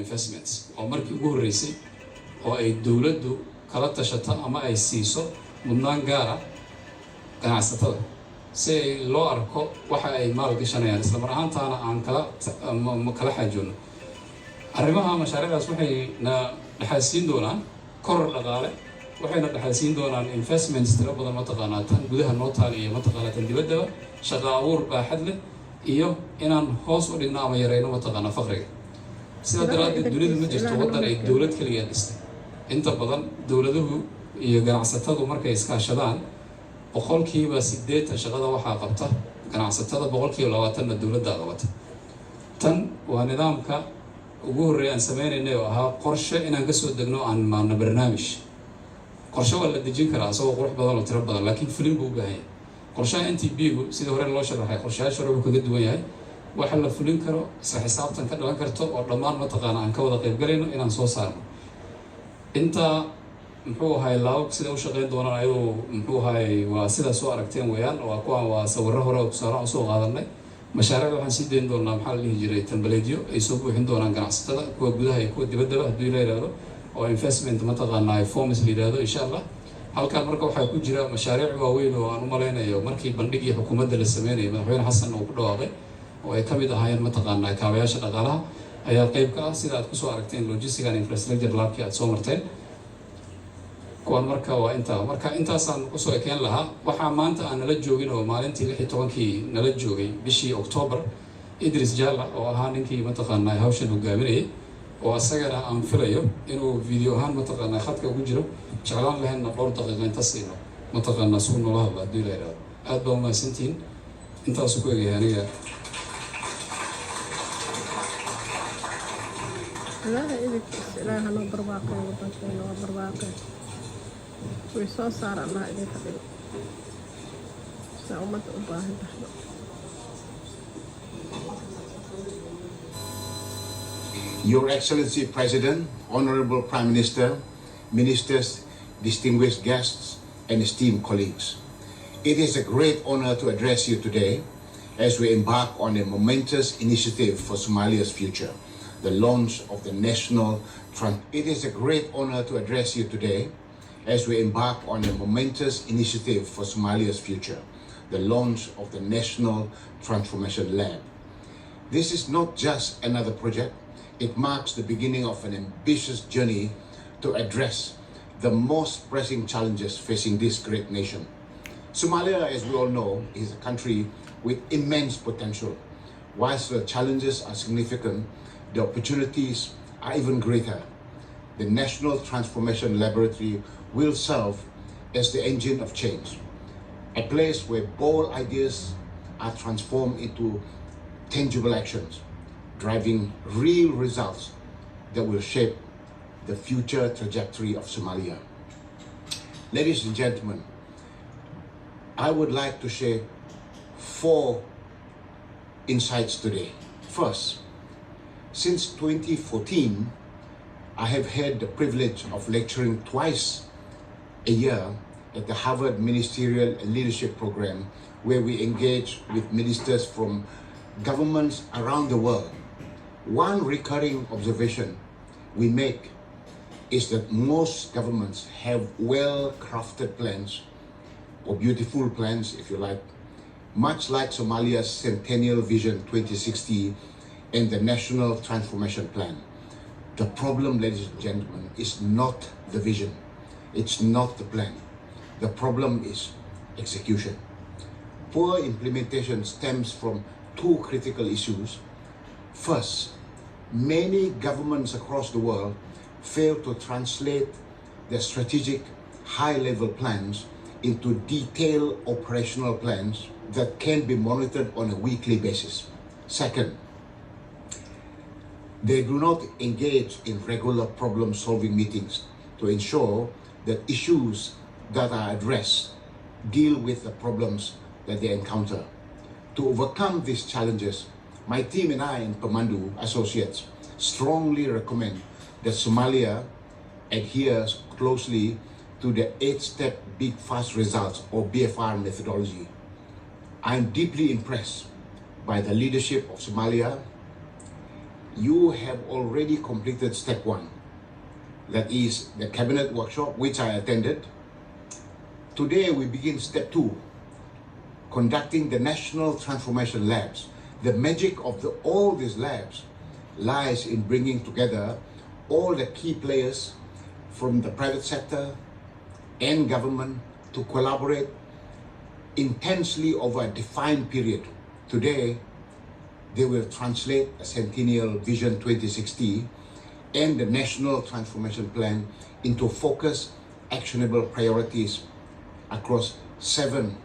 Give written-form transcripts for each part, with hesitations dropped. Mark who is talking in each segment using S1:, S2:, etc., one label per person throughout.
S1: investments oo markii ugu horeysay oo ay dawladdu kala tashato ama ay siiso mudnaan gaar ah ganacsatada si loo arko waxa ay maal gashanayaan isla mar ahaantaana aan kala xaajoono arrimaha mashaariicdaas waxay dhaxalsiin doonaan koror dhaqaale waxayna dhaxalsiin doonaan investments tiro badan mataqaanaa tan gudaha noo taal iyo mataqaanaa tan dibaddaba shaqo abuur baaxad leh iyo inaan hoos u dhigno ama yarayno mataqaanaa faqriga sida daraaddeed dunida ma jirto waddan ay dawlad kaliya dhistay inta badan dawladuhu iyo ganacsatadu markay iskaashadaan boqolkiiba 8 shaqada waxaa qabta ganacsatada boqolkiiba 20 dawladda qabata tan waa nidaamka ugu horeeya aan sameeynay oo ahaa qorshe inaan ka soo degno aan maana barnaamij qorshe waa la dejin karaa asagoo qurux badan oo tiro badan laakiin fulin buu u baahan yahay qorshaha NTB-gu sida hore loo sharaxay qorshayaasha hore wuxuu kaga duwan yahay waxa la fulin karo isla xisaabtan ka dhalan karto oo dhammaan mataqaana aan ka wada qayb galayno inaan soo saarno inta muxuu ahay laawg sida u shaqeyn doonaan ayuu muxuu ahay waa sida soo aragteen weeyaan waa sawirro hore oo tusaale u soo qaadanay mashaariicda waxaan sii dayn doonaa maxaa la dhihi jiray tambaleedyo ay soo buuxin doonaan ganacsatada kuwa gudaha iyo kuwa dibaddaba haddii la yidhaahdo oo investment mataqaana ay forms la yidhaahdo insha allah halkan marka waxaa ku jira mashaariic waaweyn oo aan u malaynayo markii bandhigii xukuumadda la sameynayay madaxweyne xasan uu ku dhawaaqay oo ay ka mid ahaayeen mataqaanaa kaabayaasha dhaqaalaha ayaa qayb ka ah sida aad kusoo aragteen logistics and infrastructure labkii aad soo marteen kuwan marka waa marka intaasaan kusoo ekeen lahaa waxaa maanta aan nala joogin oo maalintii 16kii nala joogay bishii October Idris Jalla oo ahaa ninkii mataqaanaa hawshan hogaaminayay oo asagana aan filayo inuu video ahaan mataqaanaa khadka ugu jiro jeclaan lahaynna dhowr daqiiqo inta siino mataqaanaa suu noola hadla haddii la yidhaahdo aad baa umahadsantihiin intaasu ku egaya aniga
S2: Ilaaheey Hanoo Barwaaqo waddankeena waa Barwaaqo way soo saaraan laha idinka dhigo saa ummadda u baahan tahay
S3: Your Excellency President, Honorable Prime Minister, Ministers, distinguished guests, and esteemed colleagues. It is a great honor to address you today as we embark on a momentous initiative for Somalia's future, the launch of the National It is a great honor to address you today as we embark on a momentous initiative for Somalia's future, the launch of the National Transformation Lab. This is not just another project. It marks the beginning of an ambitious journey to address the most pressing challenges facing this great nation. Somalia, as we all know, is a country with immense potential. Whilst the challenges are significant, the opportunities are even greater. The National Transformation Laboratory will serve as the engine of change, a place where bold ideas are transformed into tangible actions, driving real results that will shape the future trajectory of Somalia. Ladies and gentlemen, I would like to share 4 insights today. First, since 2014, I have had the privilege of lecturing twice a year at the Harvard Ministerial Leadership Program, where we engage with ministers from governments around the world. One recurring observation we make is that most governments have well-crafted plans, or beautiful plans if you like, much like Somalia's Centennial Vision 2060 and the National Transformation Plan. The problem, ladies and gentlemen, is not the vision. It's not the plan. The problem is execution. Poor implementation stems from 2 critical issues. First, many governments across the world fail to translate their strategic high-level plans into detailed operational plans that can be monitored on a weekly basis. Second, they do not engage in regular problem-solving meetings to ensure that issues that are addressed deal with the problems that they encounter. To overcome these challenges, my team and I in Pemandu Associates strongly recommend that Somalia adheres closely to the 8-step Big Fast Results or BFR methodology. I am deeply impressed by the leadership of Somalia you have already completed step 1. That is the cabinet workshop, which I attended. Today we begin step 2, conducting the National Transformation Labs. The magic of all these labs lies in bringing together all the key players from the private sector and government to collaborate intensely over a defined period. Today, they will translate a Centennial Vision 2060 and the National Transformation Plan into focused, actionable priorities across 7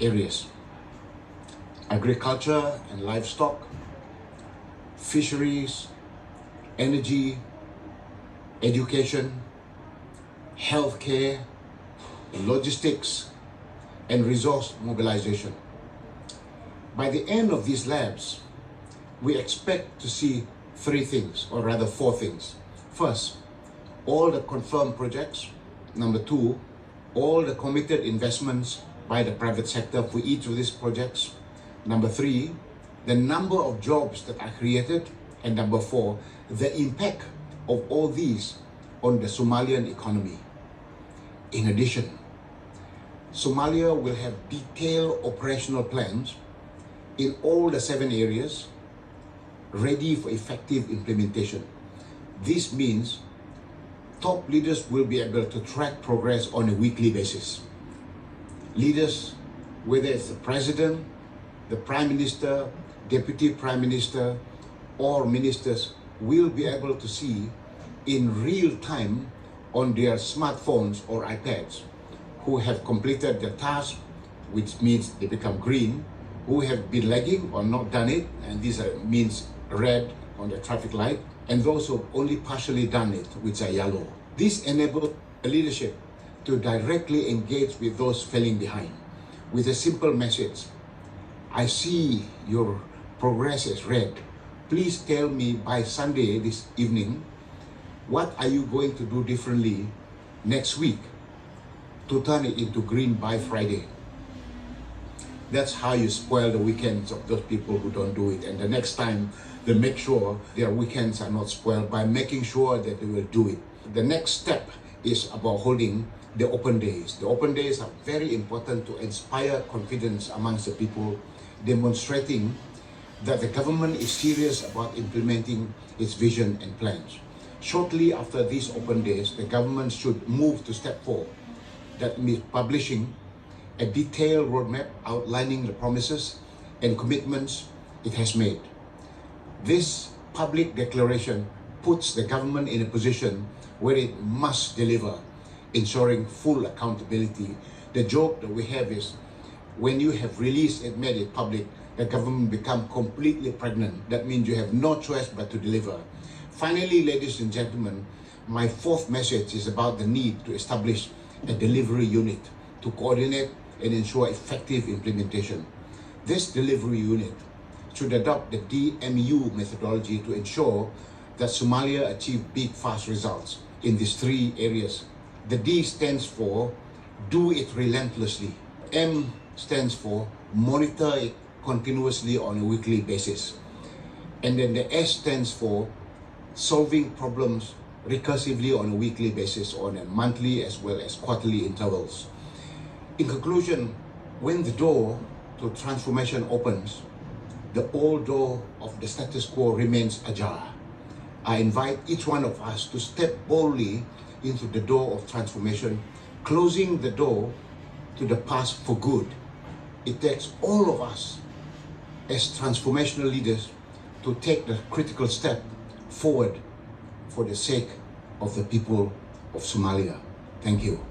S3: areas: agriculture and livestock, fisheries, energy, education, healthcare, logistics, and resource mobilization. By the end of these labs, we expect to see 3 things, or rather 4 things. First, all the confirmed projects. Number 2, all the committed investments by the private sector for each of these projects. Number 3, the number of jobs that are created. And number 4, the impact of all these on the Somalian economy. In addition, Somalia will have detailed operational plans in all the 7 areas ready for effective implementation. This means top leaders will be able to track progress on a weekly basis. Leaders, whether it's the president, the prime minister, deputy prime minister, or ministers, will be able to see in real time on their smartphones or iPads who have completed the task, which means they become green, who have been lagging or not done it, and these means red on the traffic light, and those who have only partially done it, which are yellow. This enables the leadership to directly engage with those falling behind with a simple message: I see your progress is red. Please tell me by Sunday this evening, what are you going to do differently next week to turn it into green by Friday? That's how you spoil the weekends of those people who don't do it. And the next time, they make sure their weekends are not spoiled by making sure that they will do it. The next step is about holding the open days. The open days are very important to inspire confidence amongst the people, demonstrating that the government is serious about implementing its vision and plans. Shortly after these open days, the government should move to step 4. That means publishing a detailed roadmap outlining the promises and commitments it has made. This public declaration puts the government in a position where it must deliver, ensuring full accountability. The joke that we have is, when you have released and made it public, the government become completely pregnant. That means you have no choice but to deliver. Finally, ladies and gentlemen, my 4th message is about the need to establish a delivery unit to coordinate and ensure effective implementation. This delivery unit should adopt the DMU methodology to ensure that Somalia achieve big, fast results in these 3 areas. The D stands for do it relentlessly. M stands for monitor it continuously on a weekly basis. And then the S stands for solving problems recursively on a weekly basis, on a monthly as well as quarterly intervals. In conclusion, when the door to transformation opens, the old door of the status quo remains ajar. I invite each one of us to step boldly into the door of transformation, closing the door to the past for good. It takes all of us as transformational leaders to take the critical step forward for the sake of the people of Somalia. Thank you.